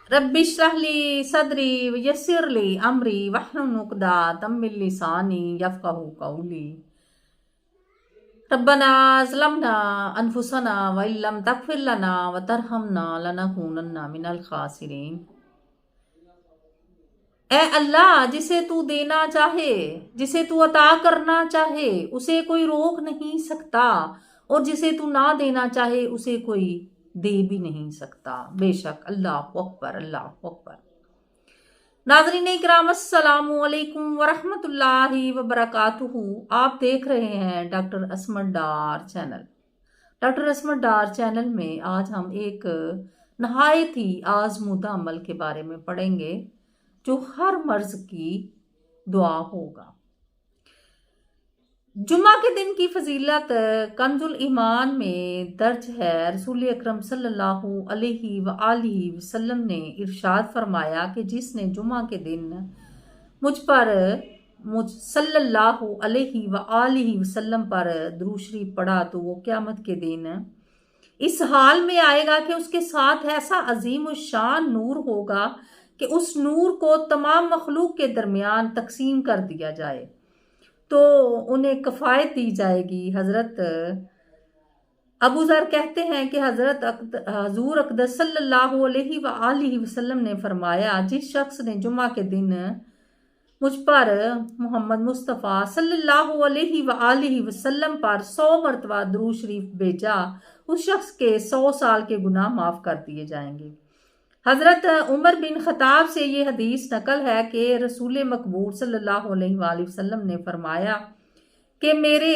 Rabbi इश्रह ली सदरी वयस्सिर ली अमरी वहलुल उक़दतम मिन लिसानी यफ़क़हू क़ौली। रब्बना ज़लमना अनफुसना व इल्लम तग़फ़िर लना व तरहमना लनकूनन्ना मिनल ख़ासिरीन। ए अल्लाह, जिसे तू देना चाहे, जिसे तू अता करना चाहे, उसे कोई रोक नहीं सकता, और जिसे तू ना देना चाहे उसे कोई दे भी नहीं सकता। बेशक। अल्लाह अकबर, अल्लाह अकबर। नाज़रीन इकराम, अस्सलामु अलैकुम वरहमतुल्लाहि वबरकातुहू। आप देख रहे हैं डॉक्टर असमत डार चैनल। डॉक्टर असमत डार चैनल में आज हम एक नहायत ही आज़मूदा अमल के बारे में पढ़ेंगे जो हर मर्ज की दुआ होगा। जुमा के दिन की फजीलत कंजुल ईमान में दर्ज है। रसूल अकरम सल्लल्लाहु अलैहि व आलिहि वसल्लम ने इरशाद फरमाया कि जिसने जुमा के दिन मुझ सल्लल्लाहु अलैहि व आलिहि वसल्लम पर दुरूद शरीफ पढ़ा तो वो क़यामत के दिन इस हाल में आएगा कि उसके साथ ऐसा अजीम शान नूर होगा कि उस नूर को तमाम मखलूक के दरमियान तकसीम कर दिया जाए तो उन्हें कफ़ायत दी जाएगी। हज़रत अबू ज़र कहते हैं कि हज़ूर अक़दस सल्लल्लाहु अलैहि व आलिहि वसल्लम ने फरमाया, जिस शख्स ने जुमा के दिन मुझ पर मोहम्मद मुस्तफ़ा सल्लल्लाहु अलैहि व आलिहि वसल्लम पर 100 मरतबा दुरूद शरीफ भेजा, उस शख्स के 100 साल के गुनाह माफ़ कर दिए जाएंगे। हज़रत उमर बिन ख़त्ताब से ये हदीस नकल है कि रसूल मकबूल सल्लल्लाहु अलैहि वसल्लम ने फरमाया कि मेरे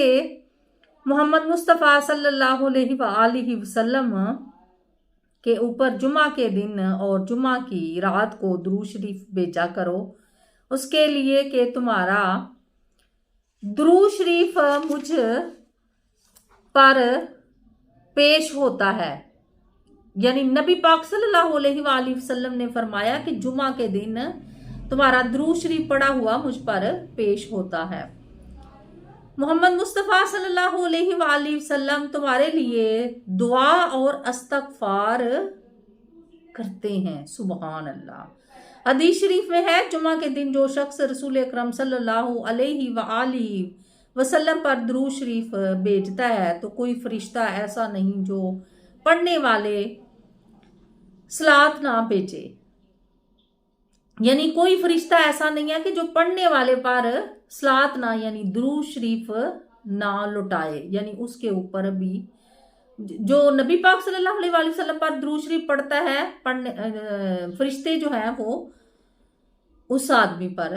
मोहम्मद मुस्तफ़ा सल्लल्लाहु अलैहि वसल्लम के ऊपर जुमा के दिन और जुमा की रात को दुरूद शरीफ भेजा करो, उसके लिए कि तुम्हारा दुरूद शरीफ मुझ पर पेश होता है। यानी नबी पाक सल्लल्लाहु अलैहि वसल्लम ने फरमाया कि जुमा के दिन तुम्हारा दुरूद शरीफ पढ़ा हुआ मुझ पर पेश होता है। मोहम्मद मुस्तफ़ा सल्लल्लाहु अलैहि वसल्लम तुम्हारे लिए दुआ और इस्तग़फ़ार करते हैं। सुबहान अल्लाह। हदीस शरीफ में है, जुमा के दिन जो शख्स रसूल अकरम सल्लल्लाहु अलैहि वसल्लम पर दुरूद शरीफ भेजता है तो कोई फरिश्ता ऐसा नहीं जो पढ़ने वाले सलात ना भेजे। यानी कोई फरिश्ता ऐसा नहीं है कि जो पढ़ने वाले पर सलात ना यानी दुरूद शरीफ ना लुटाए, यानी उसके ऊपर भी जो नबी पाक सल्लल्लाहु अलैहि वसल्लम पर दुरूद शरीफ पढ़ता है, फरिश्ते जो हैं वो उस आदमी पर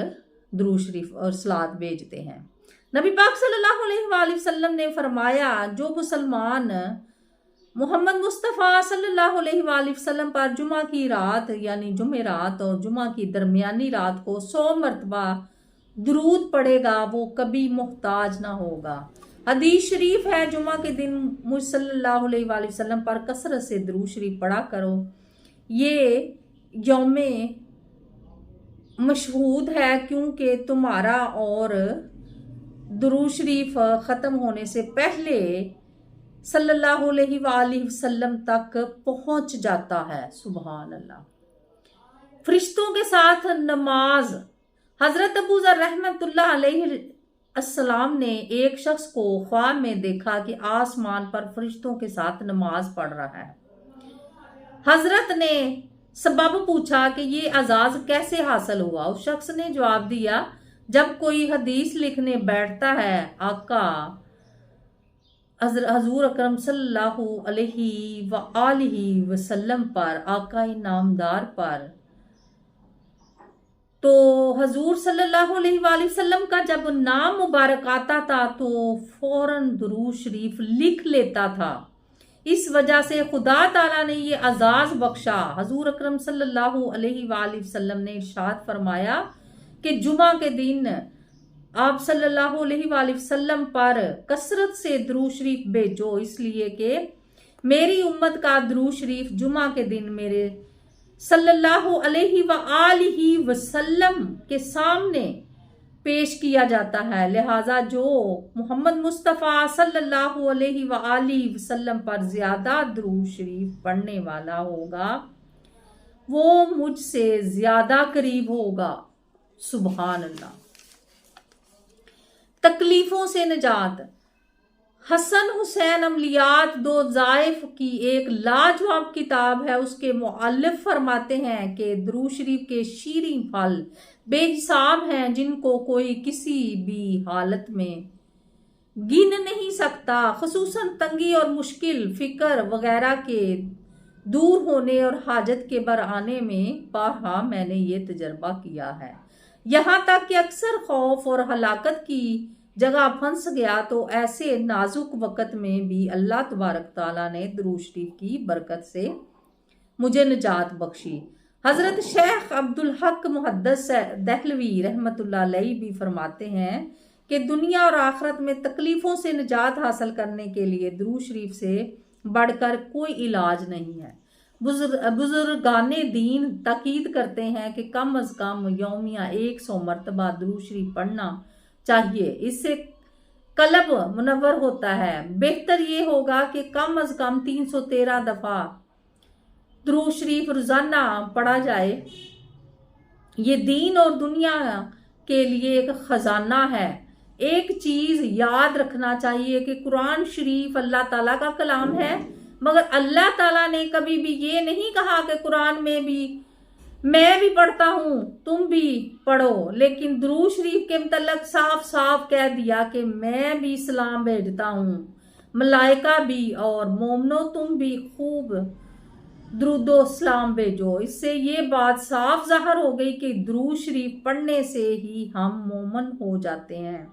दुरूद शरीफ और सलात भेजते हैं। नबी पाक सल्लल्लाहु अलैहि वसल्लम ने फरमाया, जो मुसलमान मोहम्मद मुस्तफ़ा सल्लल्लाहु अलैहि वसल्लम पर जुमा की रात यानी जुमे रात और जुमा की दरमियानी रात को 100 मरतबा दुरूद पढ़ेगा वो कभी मोहताज ना होगा। हदीस शरीफ है, जुमा के दिन मुझ सल्लल्लाहु अलैहि वसल्लम पर कसरत से दुरूद शरीफ पढ़ा करो। ये यौमे मशहूद है क्योंकि तुम्हारा और दुरूद शरीफ ख़त्म होने से पहले सल्लल्लाहु अलैहि वसल्लम तक पहुंच जाता है। सुभान अल्लाह। फरिश्तों के साथ नमाज। हज़रत अबू ज़र रहमतुल्लाह अलैहि अस्सलाम ने एक शख्स को ख्वाब में देखा कि आसमान पर फरिश्तों के साथ नमाज पढ़ रहा है। हजरत ने सबब पूछा कि ये एजाज कैसे हासिल हुआ। उस शख्स ने जवाब दिया, जब कोई हदीस लिखने बैठता है आका हजूर अकरम सल्लल्लाहु अलैहि व आलिहि वसल्लम पर, आका नामदार पर, तो हजूर सल्लल्लाहु अलैहि वसल्लम का जब नाम मुबारक आता था तो फौरन दुरूद शरीफ लिख लेता था। इस वजह से खुदा ताला ने ये एजाज बख्शा। हजूर अकरम सल्लल्लाहु अलैहि वसल्लम ने इरशाद फरमाया कि जुमा के दिन आप सल्लल्लाहु अलैहि वसल्लम पर कसरत से दुरूद शरीफ भेजो, इसलिए कि मेरी उम्मत का दुरूद शरीफ जुमा के दिन मेरे सल्लल्लाहु अलैहि वसल्लम के सामने पेश किया जाता है। लिहाजा जो मोहम्मद मुस्तफ़ा सल्लल्लाहु अलैहि वसल्लम पर ज्यादा दुरूद शरीफ पढ़ने वाला होगा وہ مجھ سے زیادہ قریب ہوگا۔ سبحان اللہ۔ تکلیفوں سے نجات۔ حسن حسین عملیات دو ضعیف کی ایک لاجواب کتاب ہے۔ اس کے مؤلف فرماتے ہیں کہ درود شریف کے شیریں پھل بے حساب ہیں، جن کو کوئی کسی بھی حالت میں گن نہیں سکتا، خصوصاً تنگی اور مشکل فکر وغیرہ کے دور ہونے اور حاجت کے بر آنے میں۔ بارہا میں نے یہ تجربہ کیا ہے، یہاں تک کہ اکثر خوف اور ہلاکت کی جگہ پھنس گیا تو ایسے نازک وقت میں بھی اللہ تبارک تعالیٰ نے درود شریف کی برکت سے مجھے نجات بخشی۔ حضرت شیخ عبدالحق محدث دہلوی رحمۃ اللہ علیہ بھی فرماتے ہیں کہ دنیا اور آخرت میں تکلیفوں سے نجات حاصل کرنے کے لیے درود شریف سے بڑھ کر کوئی علاج نہیں ہے۔ بزرگان دین تاکید کرتے ہیں کہ کم از کم یومیہ 100 مرتبہ درود شریف پڑھنا چاہیے، اس سے قلب منور ہوتا ہے۔ بہتر یہ ہوگا کہ کم از کم 313 دفعہ درود شریف روزانہ پڑھا جائے۔ یہ دین اور دنیا کے لیے ایک خزانہ ہے۔ ایک چیز یاد رکھنا چاہیے کہ قرآن شریف اللہ تعالیٰ کا کلام ہے، مگر اللہ تعالیٰ نے کبھی بھی یہ نہیں کہا کہ قرآن میں بھی میں بھی پڑھتا ہوں تم بھی پڑھو، لیکن درود شریف کے متعلق صاف صاف کہہ دیا کہ میں بھی سلام بھیجتا ہوں، ملائکہ بھی، اور مومنو تم بھی خوب درود و سلام بھیجو۔ اس سے یہ بات صاف ظاہر ہو گئی کہ درود شریف پڑھنے سے ہی ہم مومن ہو جاتے ہیں۔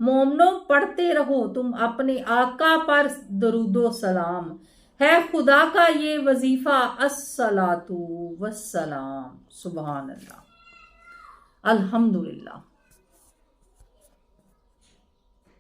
مومنو پڑھتے رہو تم اپنے آقا پر درود و سلام، ہے خدا کا یہ وظیفہ الصلاۃ والسلام۔ سبحان اللہ، الحمدللہ۔